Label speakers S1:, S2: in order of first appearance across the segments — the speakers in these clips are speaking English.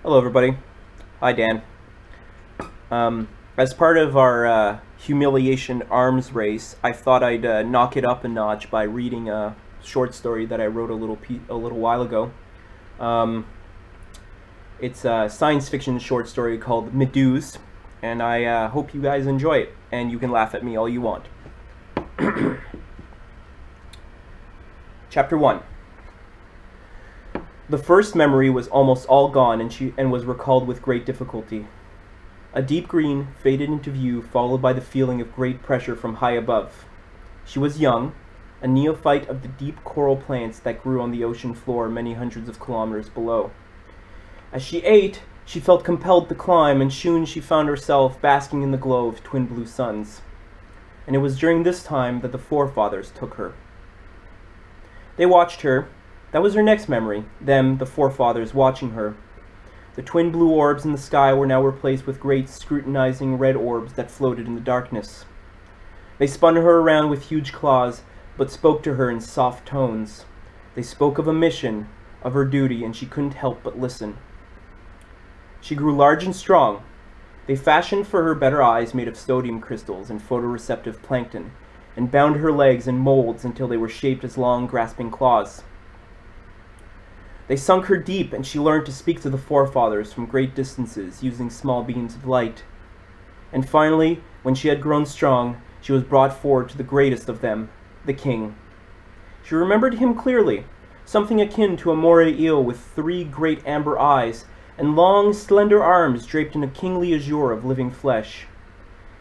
S1: Hello, everybody. Hi, Dan. As part of our humiliation arms race, I thought I'd knock it up a notch by reading a short story that I wrote a little while ago. It's a science fiction short story called Meduse, and I hope you guys enjoy it, and you can laugh at me all you want. Chapter 1. The first memory was almost all gone and was recalled with great difficulty. A deep green faded into view, followed by the feeling of great pressure from high above. She was young, a neophyte of the deep coral plants that grew on the ocean floor many hundreds of kilometers below. As she ate, she felt compelled to climb, and soon she found herself basking in the glow of twin blue suns. And it was during this time that the forefathers took her. They watched her. That was her next memory, them, the forefathers, watching her. The twin blue orbs in the sky were now replaced with great scrutinizing red orbs that floated in the darkness. They spun her around with huge claws, but spoke to her in soft tones. They spoke of a mission, of her duty, and she couldn't help but listen. She grew large and strong. They fashioned for her better eyes made of sodium crystals and photoreceptive plankton, and bound her legs in molds until they were shaped as long, grasping claws. They sunk her deep, and she learned to speak to the forefathers from great distances using small beams of light. And finally, when she had grown strong, she was brought forward to the greatest of them, the king. She remembered him clearly, something akin to a moray eel with 3 great amber eyes and long, slender arms draped in a kingly azure of living flesh.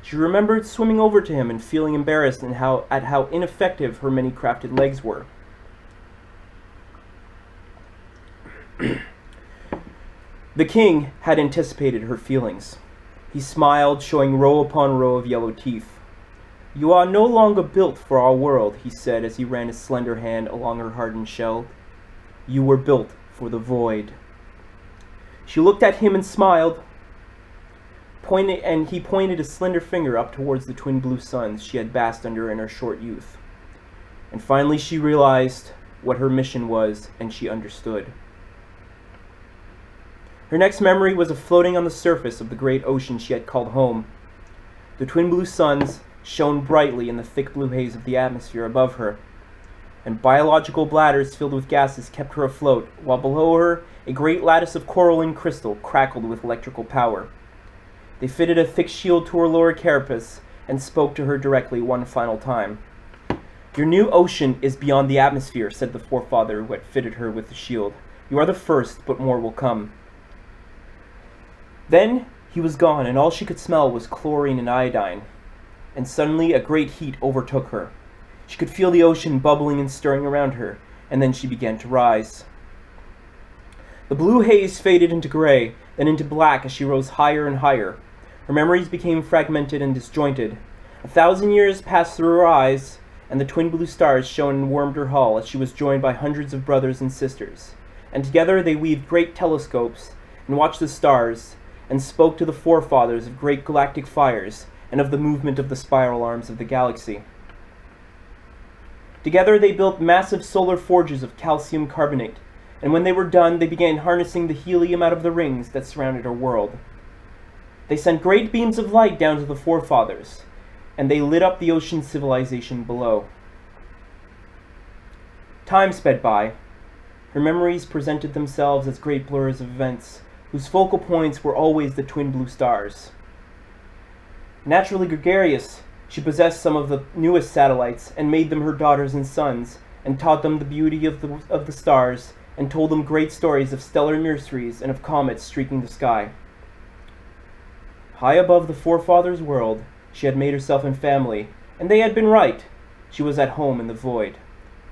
S1: She remembered swimming over to him and feeling embarrassed at how ineffective her many-crafted legs were. The king had anticipated her feelings. He smiled, showing row upon row of yellow teeth. "You are no longer built for our world," he said as he ran his slender hand along her hardened shell. "You were built for the void." She looked at him and smiled, and he pointed a slender finger up towards the twin blue suns she had basked under in her short youth. And finally she realized what her mission was, and she understood. Her next memory was of floating on the surface of the great ocean she had called home. The twin blue suns shone brightly in the thick blue haze of the atmosphere above her, and biological bladders filled with gases kept her afloat, while below her a great lattice of coral and crystal crackled with electrical power. They fitted a thick shield to her lower carapace and spoke to her directly one final time. "Your new ocean is beyond the atmosphere," said the forefather who had fitted her with the shield. "You are the first, but more will come." Then he was gone, and all she could smell was chlorine and iodine. And suddenly a great heat overtook her. She could feel the ocean bubbling and stirring around her, and then she began to rise. The blue haze faded into gray, then into black as she rose higher and higher. Her memories became fragmented and disjointed. 1,000 years passed through her eyes, and the twin blue stars shone and warmed her hull as she was joined by hundreds of brothers and sisters. And together they weaved great telescopes and watched the stars, and spoke to the forefathers of great galactic fires and of the movement of the spiral arms of the galaxy. Together they built massive solar forges of calcium carbonate, and when they were done they began harnessing the helium out of the rings that surrounded our world. They sent great beams of light down to the forefathers, and they lit up the ocean civilization below. Time sped by. Her memories presented themselves as great blurs of events, whose focal points were always the twin blue stars. Naturally gregarious, she possessed some of the newest satellites and made them her daughters and sons, and taught them the beauty of the stars, and told them great stories of stellar nurseries and of comets streaking the sky. High above the forefathers' world, she had made herself and family, and they had been right. She was at home in the void,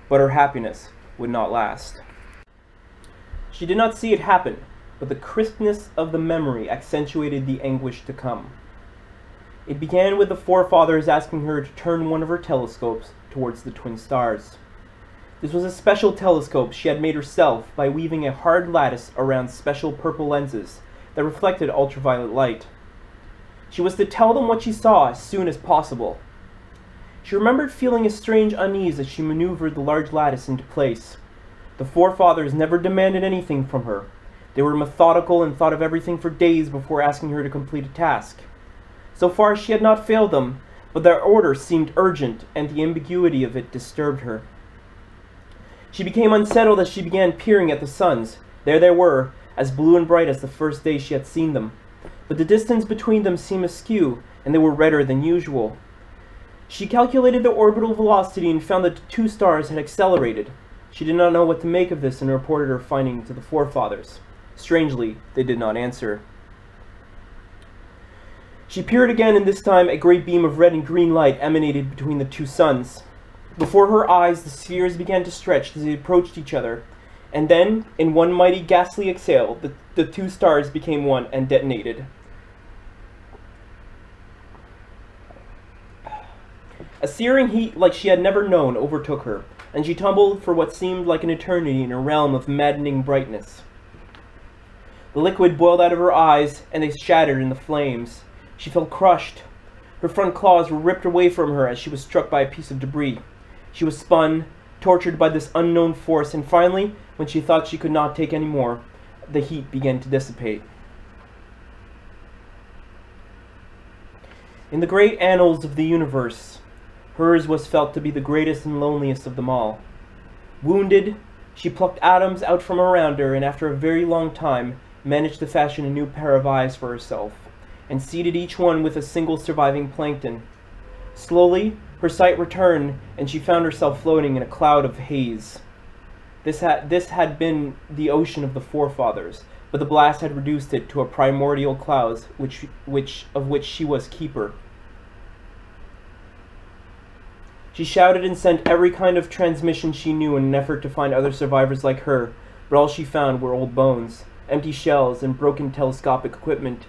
S1: but her happiness would not last. She did not see it happen, but the crispness of the memory accentuated the anguish to come. It began with the forefathers asking her to turn one of her telescopes towards the twin stars. This was a special telescope she had made herself by weaving a hard lattice around special purple lenses that reflected ultraviolet light. She was to tell them what she saw as soon as possible. She remembered feeling a strange unease as she maneuvered the large lattice into place. The forefathers never demanded anything from her. They were methodical and thought of everything for days before asking her to complete a task. So far she had not failed them, but their order seemed urgent, and the ambiguity of it disturbed her. She became unsettled as she began peering at the suns. There they were, as blue and bright as the first day she had seen them. But the distance between them seemed askew, and they were redder than usual. She calculated the orbital velocity and found that the two stars had accelerated. She did not know what to make of this and reported her finding to the forefathers. Strangely, they did not answer. She peered again, and this time a great beam of red and green light emanated between the two suns. Before her eyes, the spheres began to stretch as they approached each other, and then, in one mighty ghastly exhale, the two stars became one and detonated. A searing heat like she had never known overtook her, and she tumbled for what seemed like an eternity in a realm of maddening brightness. The liquid boiled out of her eyes, and they shattered in the flames. She felt crushed. Her front claws were ripped away from her as she was struck by a piece of debris. She was spun, tortured by this unknown force, and finally, when she thought she could not take any more, the heat began to dissipate. In the great annals of the universe, hers was felt to be the greatest and loneliest of them all. Wounded, she plucked atoms out from around her, and after a very long time, managed to fashion a new pair of eyes for herself, and seeded each one with a single surviving plankton. Slowly, her sight returned, and she found herself floating in a cloud of haze. This had been the ocean of the forefathers, but the blast had reduced it to a primordial cloud, of which she was keeper. She shouted and sent every kind of transmission she knew in an effort to find other survivors like her, but all she found were old bones, empty shells, and broken telescopic equipment.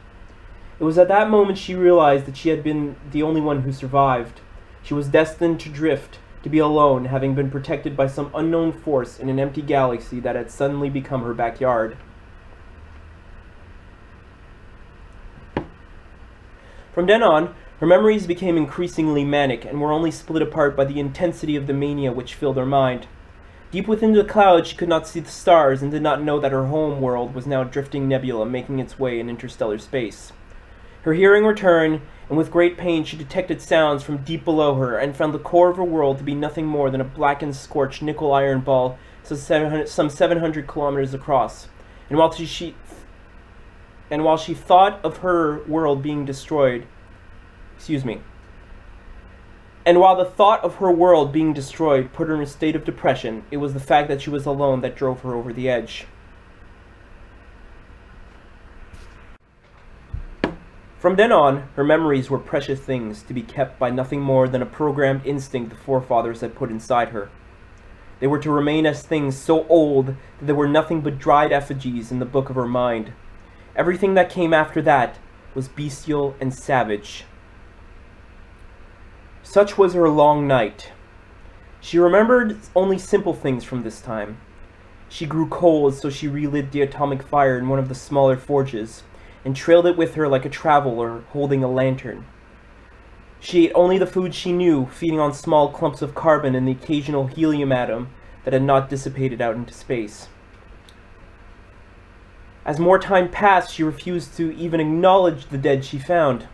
S1: It was at that moment she realized that she had been the only one who survived. She was destined to drift, to be alone, having been protected by some unknown force in an empty galaxy that had suddenly become her backyard. From then on, her memories became increasingly manic and were only split apart by the intensity of the mania which filled her mind. Deep within the clouds she could not see the stars and did not know that her home world was now a drifting nebula making its way in interstellar space. Her hearing returned, and with great pain she detected sounds from deep below her and found the core of her world to be nothing more than a black and scorched nickel iron ball some 700 kilometers across. And while she thought of her world being destroyed, and while the thought of her world being destroyed put her in a state of depression, it was the fact that she was alone that drove her over the edge. From then on, her memories were precious things to be kept by nothing more than a programmed instinct the forefathers had put inside her. They were to remain as things so old that there were nothing but dried effigies in the book of her mind. Everything that came after that was bestial and savage. Such was her long night. She remembered only simple things from this time. She grew cold, so she relit the atomic fire in one of the smaller forges, and trailed it with her like a traveler holding a lantern. She ate only the food she knew, feeding on small clumps of carbon and the occasional helium atom that had not dissipated out into space. As more time passed, she refused to even acknowledge the dead she found.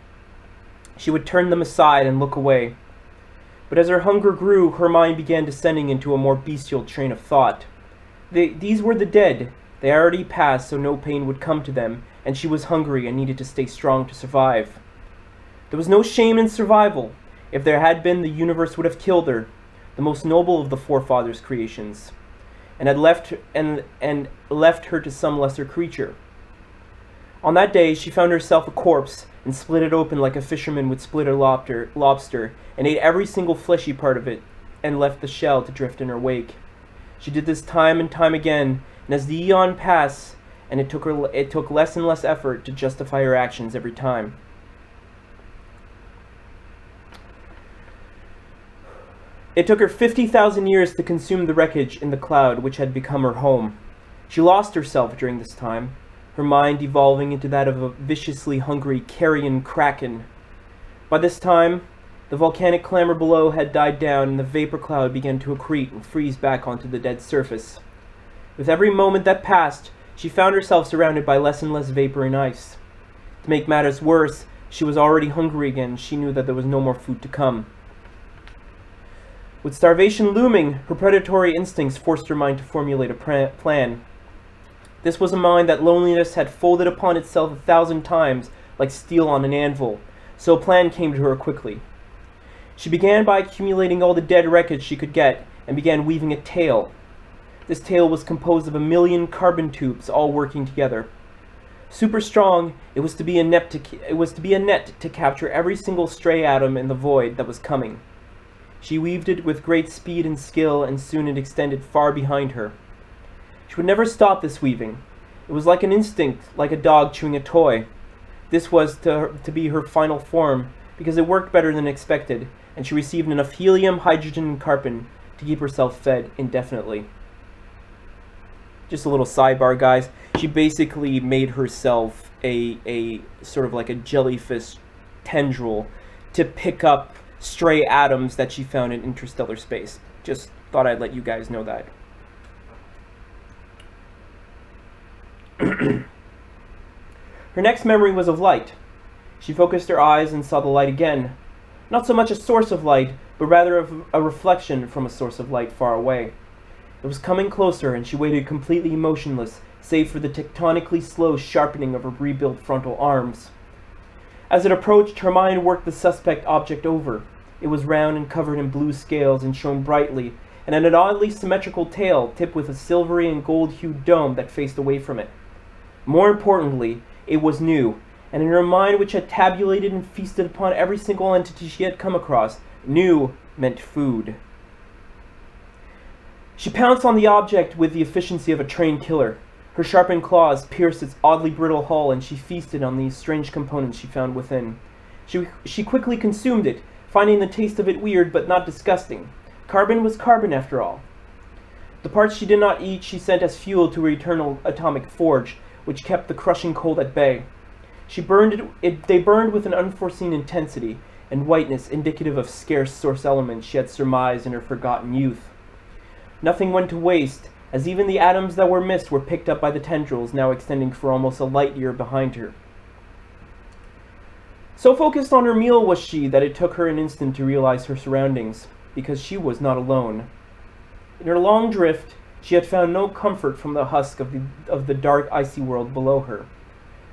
S1: She would turn them aside and look away. But as her hunger grew, her mind began descending into a more bestial train of thought. These were the dead. They already passed, so no pain would come to them, and she was hungry and needed to stay strong to survive. There was no shame in survival. If there had been, the universe would have killed her, the most noble of the forefathers' creations, and had left her to some lesser creature. On that day, she found herself a corpse and split it open like a fisherman would split a lobster, and ate every single fleshy part of it, and left the shell to drift in her wake. She did this time and time again, and as the eon passed, and it took less and less effort to justify her actions every time. It took her 50,000 years to consume the wreckage in the cloud which had become her home. She lost herself during this time, her mind evolving into that of a viciously hungry carrion kraken. By this time, the volcanic clamor below had died down, and the vapor cloud began to accrete and freeze back onto the dead surface. With every moment that passed, She found herself surrounded by less and less vapor and ice. To make matters worse, she was already hungry again. She knew that there was no more food to come. With starvation looming, her predatory instincts forced her mind to formulate a plan. This was a mind that loneliness had folded upon itself 1,000 times like steel on an anvil, so a plan came to her quickly. She began by accumulating all the dead wreckage she could get and began weaving a tale. This tale was composed of 1,000,000 carbon tubes all working together. Super strong, it was to be a net to capture every single stray atom in the void that was coming. She weaved it with great speed and skill, and soon it extended far behind her. She would never stop this weaving. It was like an instinct, like a dog chewing a toy. This was to be her final form, because it worked better than expected, and she received enough helium, hydrogen, and carbon to keep herself fed indefinitely. Just a little sidebar, guys. She basically made herself a sort of like a jellyfish tendril to pick up stray atoms that she found in interstellar space. Just thought I'd let you guys know that. Her next memory was of light. She focused her eyes and saw the light again. Not so much a source of light, but rather a reflection from a source of light far away. It was coming closer, and she waited completely motionless, save for the tectonically slow sharpening of her rebuilt frontal arms. As it approached, her mind worked the suspect object over. It was round and covered in blue scales and shone brightly, and had an oddly symmetrical tail tipped with a silvery and gold-hued dome that faced away from it. More importantly, it was new, and in her mind, which had tabulated and feasted upon every single entity she had come across, new meant food. She pounced on the object with the efficiency of a trained killer. Her sharpened claws pierced its oddly brittle hull, and she feasted on these strange components she found within. She quickly consumed it, finding the taste of it weird but not disgusting. Carbon was carbon after all. The parts she did not eat she sent as fuel to her eternal atomic forge, which kept the crushing cold at bay. They burned with an unforeseen intensity and whiteness indicative of scarce source elements she had surmised in her forgotten youth. Nothing went to waste, as even the atoms that were missed were picked up by the tendrils now extending for almost a light year behind her. So focused on her meal was she that it took her an instant to realize her surroundings, because she was not alone. In her long drift, she had found no comfort from the husk of the dark, icy world below her.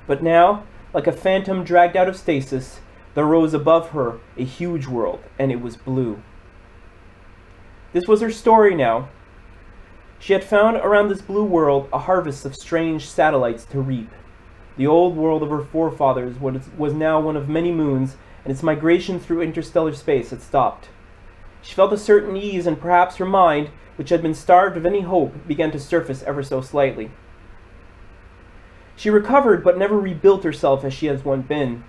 S1: But now, like a phantom dragged out of stasis, there rose above her a huge world, and it was blue. This was her story now. She had found around this blue world a harvest of strange satellites to reap. The old world of her forefathers was now one of many moons, and its migration through interstellar space had stopped. She felt a certain ease, and perhaps her mind, which had been starved of any hope, began to surface ever so slightly. She recovered, but never rebuilt herself as she had once been.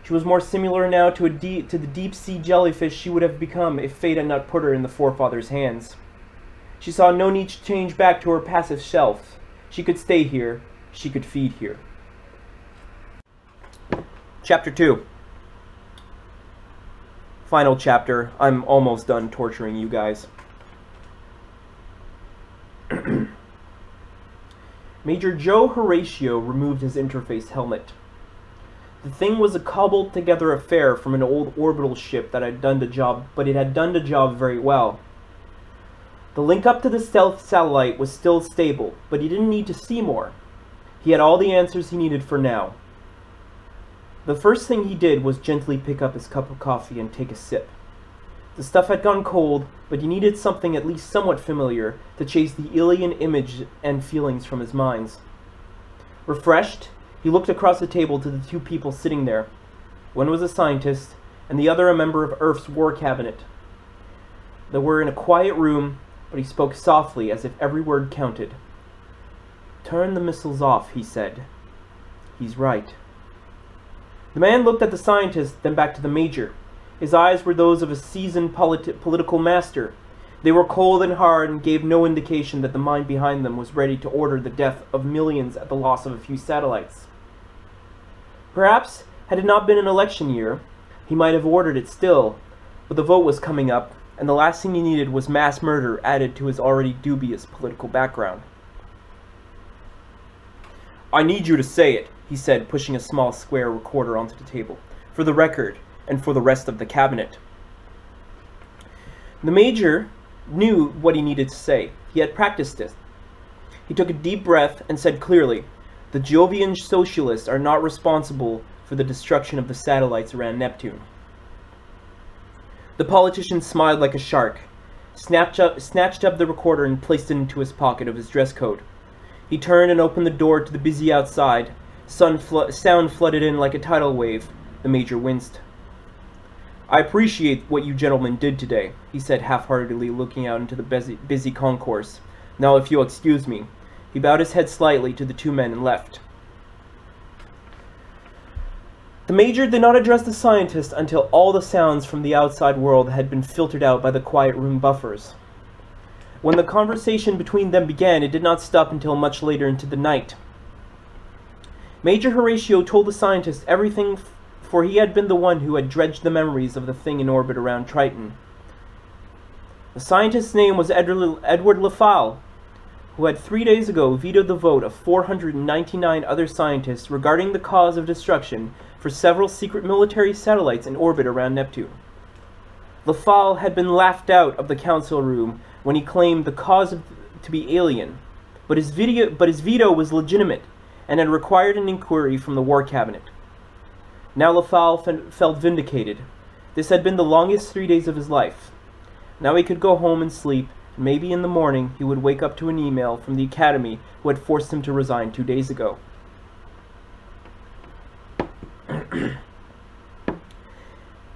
S1: She was more similar now to the deep-sea jellyfish she would have become if fate had not put her in the forefathers' hands. She saw no need to change back to her passive self. She could stay here. She could feed here. Chapter 2. Final chapter. I'm almost done torturing you guys. Major Joe Horatio removed his interface helmet. The thing was a cobbled together affair from an old orbital ship that had done the job, but it had done the job very well. The link up to the stealth satellite was still stable, but he didn't need to see more. He had all the answers he needed for now. The first thing he did was gently pick up his cup of coffee and take a sip. The stuff had gone cold, but he needed something at least somewhat familiar to chase the alien image and feelings from his mind. Refreshed, he looked across the table to the two people sitting there. One was a scientist, and the other a member of Earth's war cabinet. They were in a quiet room, but he spoke softly as if every word counted. "Turn the missiles off," he said. "He's right." The man looked at the scientist, then back to the major. His eyes were those of a seasoned political master. They were cold and hard and gave no indication that the mind behind them was ready to order the death of millions at the loss of a few satellites. Perhaps, had it not been an election year, he might have ordered it still, but the vote was coming up, and the last thing he needed was mass murder added to his already dubious political background. I need you to say it, he said, pushing a small square recorder onto the table. For the record, and for the rest of the cabinet. The Major knew what he needed to say. He had practiced it. He took a deep breath and said clearly, the Jovian socialists are not responsible for the destruction of the satellites around Neptune. The politician smiled like a shark, snatched up the recorder and placed it into his pocket of his dress coat. He turned and opened the door to the busy outside. Sound flooded in like a tidal wave. The Major winced. I appreciate what you gentlemen did today, he said half-heartedly, looking out into the busy concourse. Now if you'll excuse me. He bowed his head slightly to the two men and left. The Major did not address the scientist until all the sounds from the outside world had been filtered out by the quiet room buffers. When the conversation between them began, it did not stop until much later into the night. Major Horatio told the scientist everything, for he had been the one who had dredged the memories of the thing in orbit around Triton. The scientist's name was Edward LaFalle, who had 3 days ago vetoed the vote of 499 other scientists regarding the cause of destruction for several secret military satellites in orbit around Neptune. LaFalle had been laughed out of the council room when he claimed the cause to be alien, but his veto was legitimate and had required an inquiry from the War Cabinet. Now LaFalle felt vindicated. This had been the longest 3 days of his life. Now he could go home and sleep, and maybe in the morning he would wake up to an email from the Academy who had forced him to resign 2 days ago.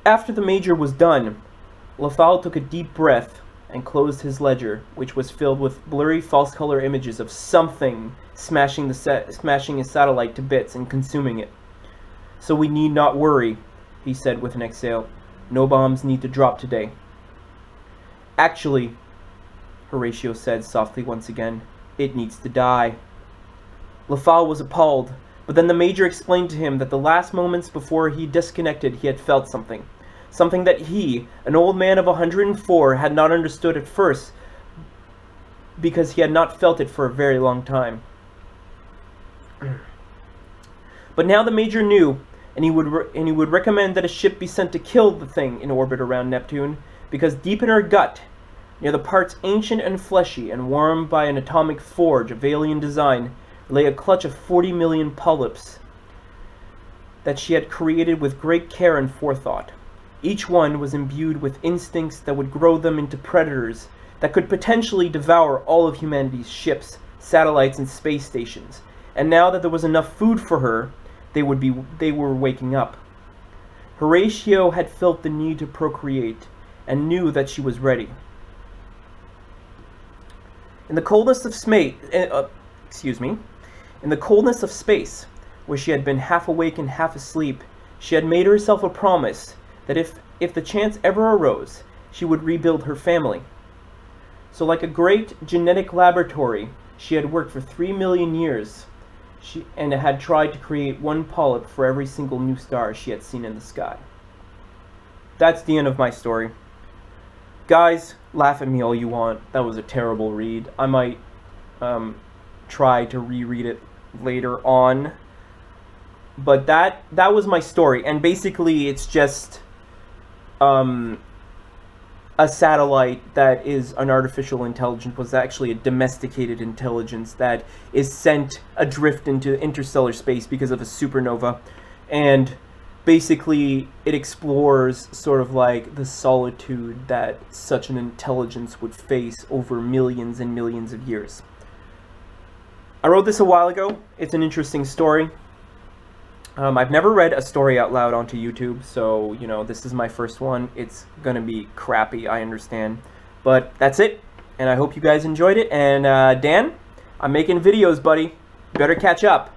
S1: After the Major was done, LaFalle took a deep breath and closed his ledger, which was filled with blurry false-color images of something smashing his satellite to bits and consuming it. So we need not worry, he said with an exhale. No bombs need to drop today. Actually, Horatio said softly once again, it needs to die. LaFalle was appalled, but then the Major explained to him that the last moments before he disconnected he had felt something. Something that he, an old man of 104, had not understood at first because he had not felt it for a very long time. But now the Major knew, and he would recommend that a ship be sent to kill the thing in orbit around Neptune, because deep in her gut, near the parts ancient and fleshy and warmed by an atomic forge of alien design, lay a clutch of 40 million polyps that she had created with great care and forethought. Each one was imbued with instincts that would grow them into predators that could potentially devour all of humanity's ships, satellites, and space stations. And now that there was enough food for her, they were waking up. Horatio had felt the need to procreate and knew that she was ready. In the coldness of space, where she had been half awake and half asleep, she had made herself a promise that if the chance ever arose, she would rebuild her family. So like a great genetic laboratory, she had worked for 3 million years and had tried to create one polyp for every single new star she had seen in the sky. That's the end of my story. Guys, laugh at me all you want. That was a terrible read. I might try to reread it later on. But that was my story, and basically it's just a satellite that is an artificial intelligence was actually a domesticated intelligence that is sent adrift into interstellar space because of a supernova, and basically it explores sort of like the solitude that such an intelligence would face over millions and millions of years. I wrote this a while ago. It's an interesting story. I've never read a story out loud onto YouTube, so, you know, this is my first one. It's gonna be crappy, I understand. But that's it, and I hope you guys enjoyed it. And Dan, I'm making videos, buddy. You better catch up.